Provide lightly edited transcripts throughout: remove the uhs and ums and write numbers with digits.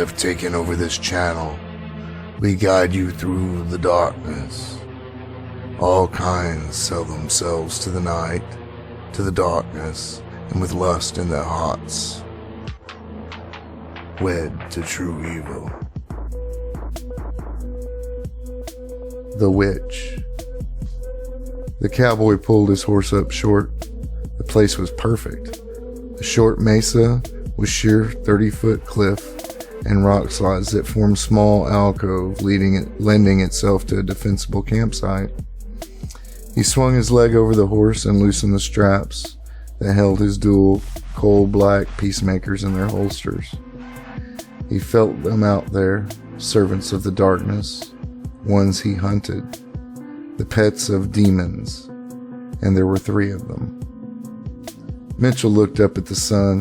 have taken over this channel. We guide you through the darkness. All kinds sell themselves to the night, to the darkness, and with lust in their hearts, wed to true evil. The Witch. The cowboy pulled his horse up short. The place was perfect. A short mesa with sheer 30-foot cliff and rock slides that formed small alcove, lending itself to a defensible campsite. He swung his leg over the horse and loosened the straps that held his dual coal-black peacemakers in their holsters. He felt them out there, servants of the darkness, ones he hunted, the pets of demons, and there were 3 of them. Mitchell looked up at the sun,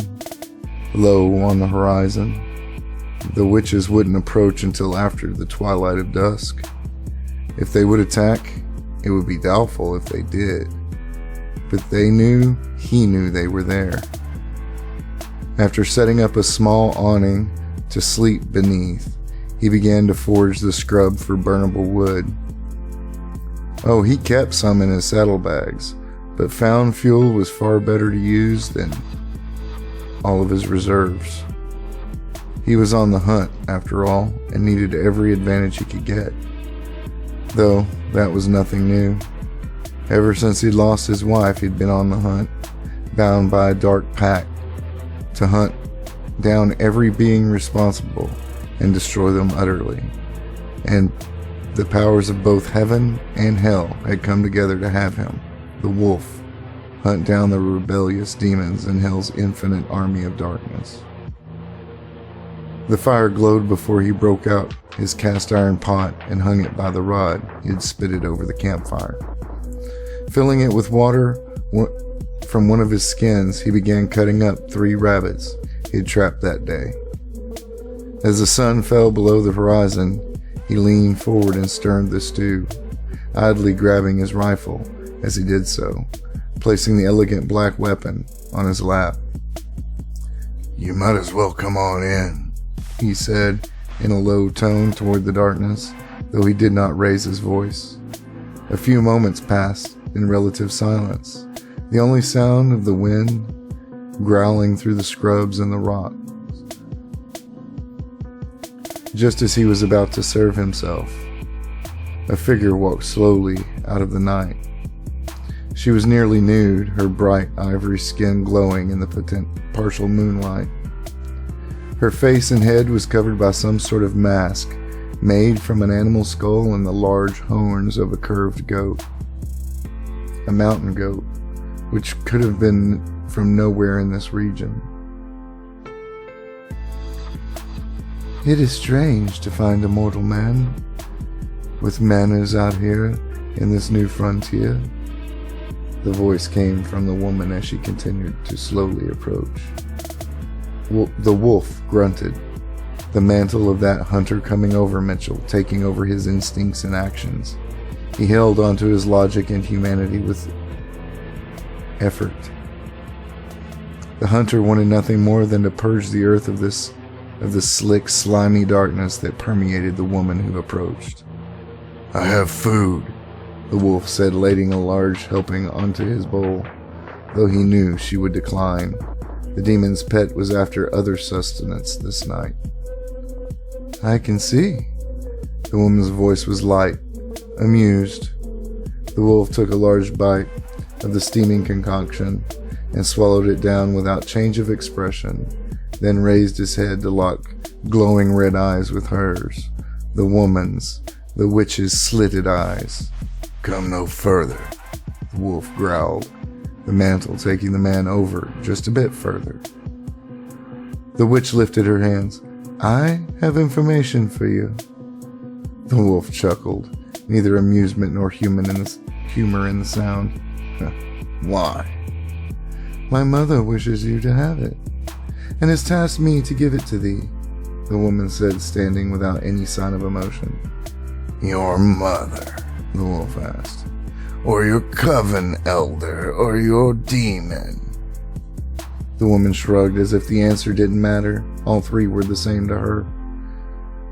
low on the horizon. The witches wouldn't approach until after the twilight of dusk. If they would attack, it would be doubtful if they did. But he knew they were there. After setting up a small awning to sleep beneath, he began to forge the scrub for burnable wood. Oh, he kept some in his saddlebags, but found fuel was far better to use than all of his reserves. He was on the hunt, after all, and needed every advantage he could get. Though that was nothing new. Ever since he'd lost his wife, he'd been on the hunt, bound by a dark pact, to hunt down every being responsible and destroy them utterly. And the powers of both heaven and hell had come together to have him, the wolf, hunt down the rebellious demons in hell's infinite army of darkness. The fire glowed before he broke out his cast iron pot and hung it by the rod he had spitted over the campfire. Filling it with water from one of his skins, he began cutting up 3 rabbits he had trapped that day. As the sun fell below the horizon, he leaned forward and stirred the stew, idly grabbing his rifle as he did so, placing the elegant black weapon on his lap. "You might as well come on in," he said in a low tone toward the darkness, though he did not raise his voice. A few moments passed in relative silence, the only sound of the wind growling through the scrubs and the rocks. Just as he was about to serve himself, a figure walked slowly out of the night. She was nearly nude, her bright ivory skin glowing in the partial moonlight. Her face and head was covered by some sort of mask made from an animal skull and the large horns of a curved goat. A mountain goat, which could have been from nowhere in this region. "It is strange to find a mortal man with manners out here in this new frontier," the voice came from the woman as she continued to slowly approach. The wolf grunted, the mantle of that hunter coming over Mitchell, taking over his instincts and actions. He held onto his logic and humanity with effort. The hunter wanted nothing more than to purge the earth of the slick, slimy darkness that permeated the woman who approached. "I have food," the wolf said, ladling a large helping onto his bowl, though he knew she would decline. The demon's pet was after other sustenance this night. "I can see." The woman's voice was light, amused. The wolf took a large bite of the steaming concoction and swallowed it down without change of expression, then raised his head to lock glowing red eyes with hers, the woman's, the witch's slitted eyes. "Come no further," the wolf growled, the mantle taking the man over just a bit further. The witch lifted her hands. "I have information for you." The wolf chuckled, neither amusement nor humor in the sound. "Why?" "My mother wishes you to have it, and has tasked me to give it to thee," the woman said, standing without any sign of emotion. "Your mother?" the wolf asked. "Or your coven elder, or your demon?" The woman shrugged as if the answer didn't matter. All 3 were the same to her.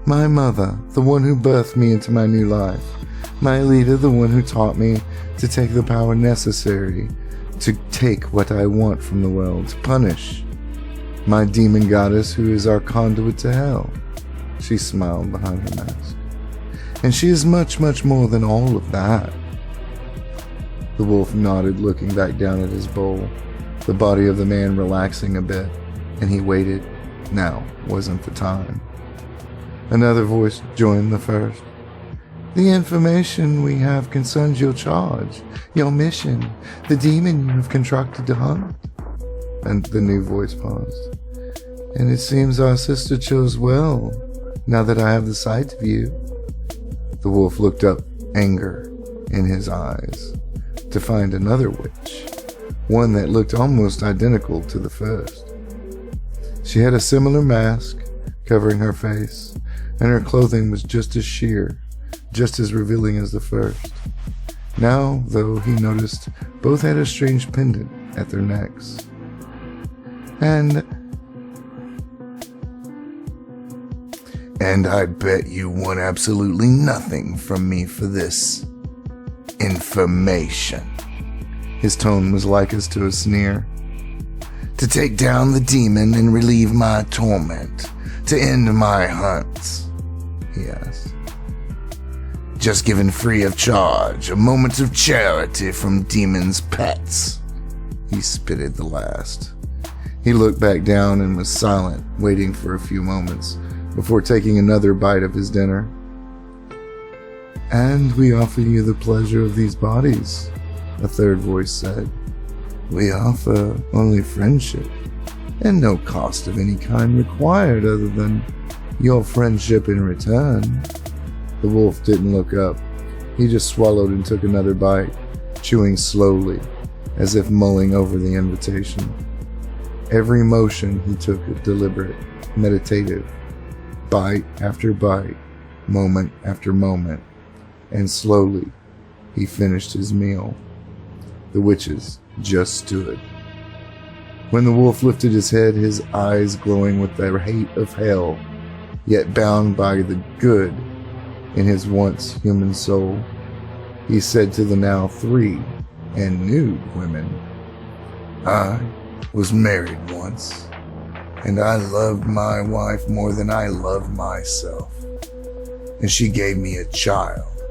My mother, the one who birthed me into my new life. My leader, the one who taught me to take the power necessary to take what I want from the world, to punish. My demon goddess, who is our conduit to hell. She smiled behind her mask. And she is much, much more than all of that. The wolf nodded, looking back down at his bowl, the body of the man relaxing a bit, and he waited. Now wasn't the time. Another voice joined the first. The information we have concerns your charge, your mission, the demon you have contracted to hunt. And the new voice paused. And it seems our sister chose well, now that I have the sight of you. The wolf looked up, anger in his eyes, to find another witch, one that looked almost identical to the first. She had a similar mask covering her face, and her clothing was just as sheer, just as revealing as the first. Now, though, he noticed both had a strange pendant at their necks. And I bet you want absolutely nothing from me for this information. His tone was like as to a sneer. To take down the demon and relieve my torment, to end my hunts, he asked. Just given free of charge, a moment of charity from demon's pets. He spitted the last. He looked back down and was silent, waiting for a few moments before taking another bite of his dinner. And we offer you the pleasure of these bodies, a third voice said. We offer only friendship, and no cost of any kind required other than your friendship in return. The wolf didn't look up. He just swallowed and took another bite, chewing slowly, as if mulling over the invitation. Every motion he took deliberate, meditative, bite after bite, moment after moment, and slowly he finished his meal. The witches just stood. When the wolf lifted his head, his eyes glowing with the hate of hell, yet bound by the good in his once human soul, he said to the now 3 and nude women, I was married once, and I loved my wife more than I loved myself. And she gave me a child,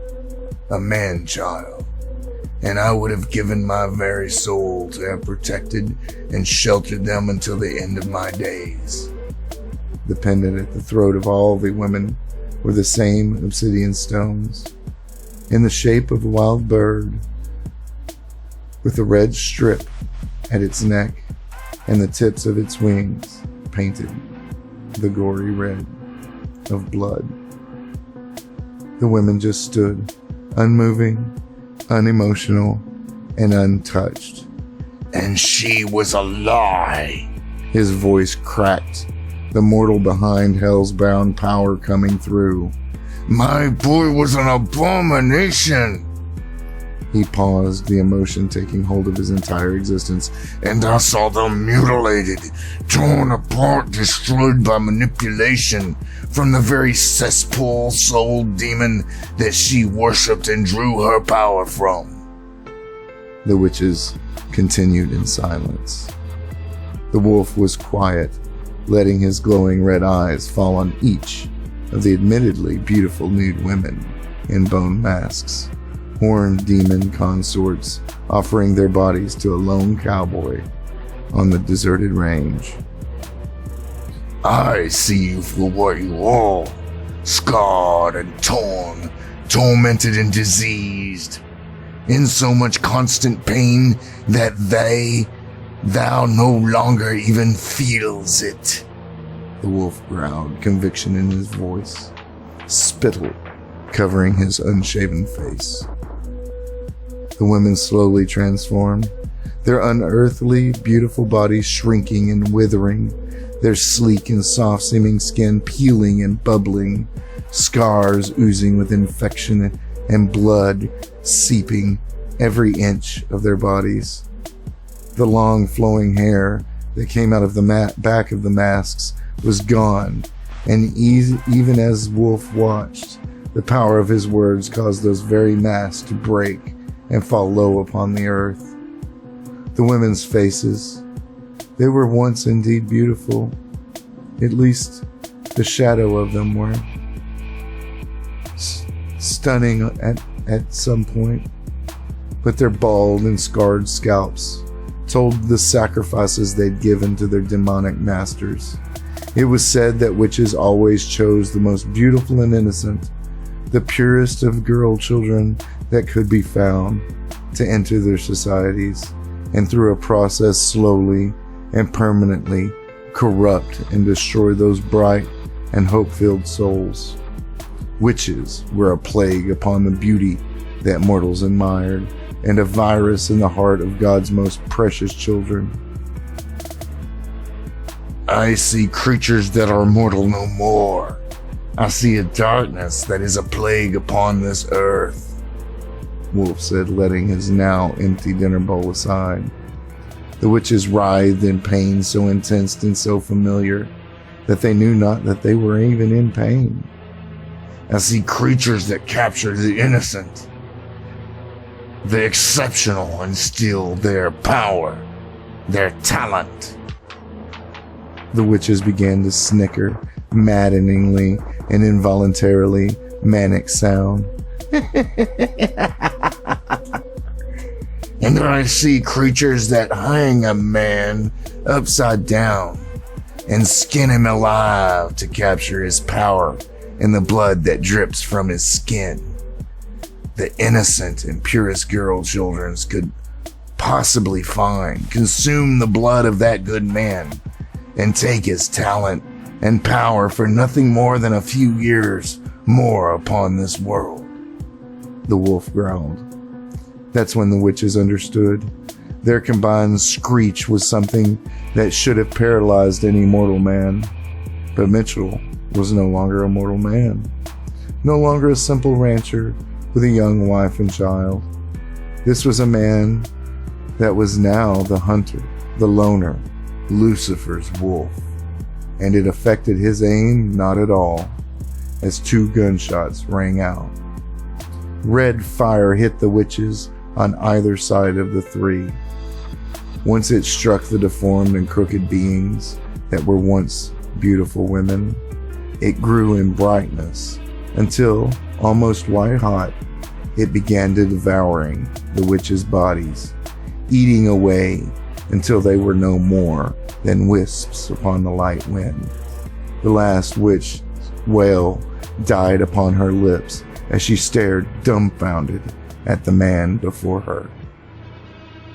a man-child, and I would have given my very soul to have protected and sheltered them until the end of my days. The pendant at the throat of all the women were the same obsidian stones, in the shape of a wild bird, with a red strip at its neck and the tips of its wings painted the gory red of blood. The women just stood, unmoving, unemotional, and untouched. And she was a lie. His voice cracked, the mortal behind hell's bound power coming through. My boy was an abomination. He paused, the emotion taking hold of his entire existence, and I saw them mutilated, torn apart, destroyed by manipulation from the very cesspool soul demon that she worshipped and drew her power from. The witches continued in silence. The wolf was quiet, letting his glowing red eyes fall on each of the admittedly beautiful nude women in bone masks, horned demon consorts offering their bodies to a lone cowboy on the deserted range. I see you for what you are, scarred and torn, tormented and diseased, in so much constant pain that thou no longer even feels it. The wolf growled, conviction in his voice, spittle covering his unshaven face. The women slowly transformed, their unearthly, beautiful bodies shrinking and withering, their sleek and soft-seeming skin peeling and bubbling, scars oozing with infection and blood seeping every inch of their bodies. The long flowing hair that came out of the back of the masks was gone, And even as Wolf watched, the power of his words caused those very masks to break and fall low upon the earth. The women's faces, they were once indeed beautiful. At least the shadow of them were. Stunning at some point. But their bald and scarred scalps told the sacrifices they'd given to their demonic masters. It was said that witches always chose the most beautiful and innocent, the purest of girl children that could be found, to enter their societies, and through a process slowly and permanently corrupt and destroy those bright and hope-filled souls. Witches were a plague upon the beauty that mortals admired, and a virus in the heart of God's most precious children. I see creatures that are mortal no more. I see a darkness that is a plague upon this earth, Wolf said, letting his now empty dinner bowl aside. The witches writhed in pain so intense and so familiar that they knew not that they were even in pain. I see creatures that capture the innocent, the exceptional, and steal their power, their talent. The witches began to snicker, maddeningly and involuntarily manic sound. And I see creatures that hang a man upside down and skin him alive to capture his power and the blood that drips from his skin. The innocent and purest girl children could possibly find, consume the blood of that good man, and take his talent and power for nothing more than a few years more upon this world. The wolf growled. That's when the witches understood. Their combined screech was something that should have paralyzed any mortal man. But Mitchell was no longer a mortal man. No longer a simple rancher with a young wife and child. This was a man that was now the hunter, the loner, Lucifer's wolf. And it affected his aim not at all, as 2 gunshots rang out. Red fire hit the witches on either side of the 3. Once it struck the deformed and crooked beings that were once beautiful women, it grew in brightness until, almost white hot, it began to devouring the witches' bodies, eating away until they were no more than wisps upon the light wind. The last witch wail died upon her lips as she stared dumbfounded at the man before her.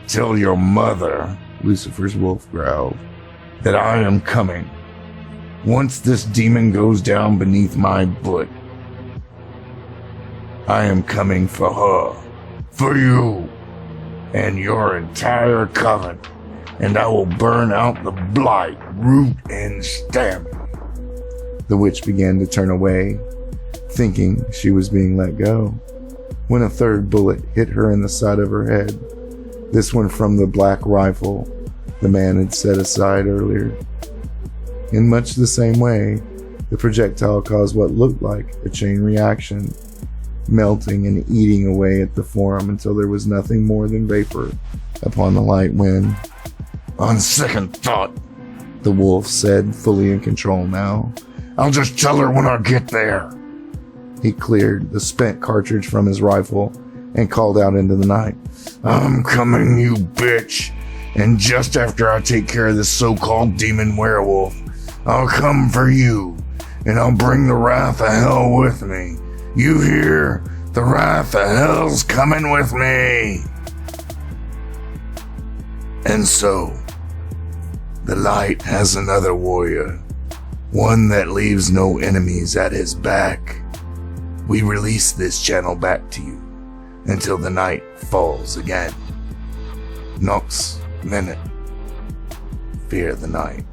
Tell your mother, Lucifer's wolf growled, that I am coming. Once this demon goes down beneath my foot, I am coming for her, for you, and your entire coven, and I will burn out the blight, root and stem. The witch began to turn away, thinking she was being let go, when a 3rd bullet hit her in the side of her head, this one from the black rifle the man had set aside earlier. In much the same way, the projectile caused what looked like a chain reaction, melting and eating away at the form until there was nothing more than vapor upon the light wind. On second thought, the wolf said, fully in control now, I'll just tell her when I get there. He cleared the spent cartridge from his rifle and called out into the night. I'm coming, you bitch. And just after I take care of this so-called demon werewolf, I'll come for you, and I'll bring the wrath of hell with me. You hear? The wrath of hell's coming with me. And so, the light has another warrior, one that leaves no enemies at his back. We release this channel back to you until the night falls again. Nox Minute. Fear the night.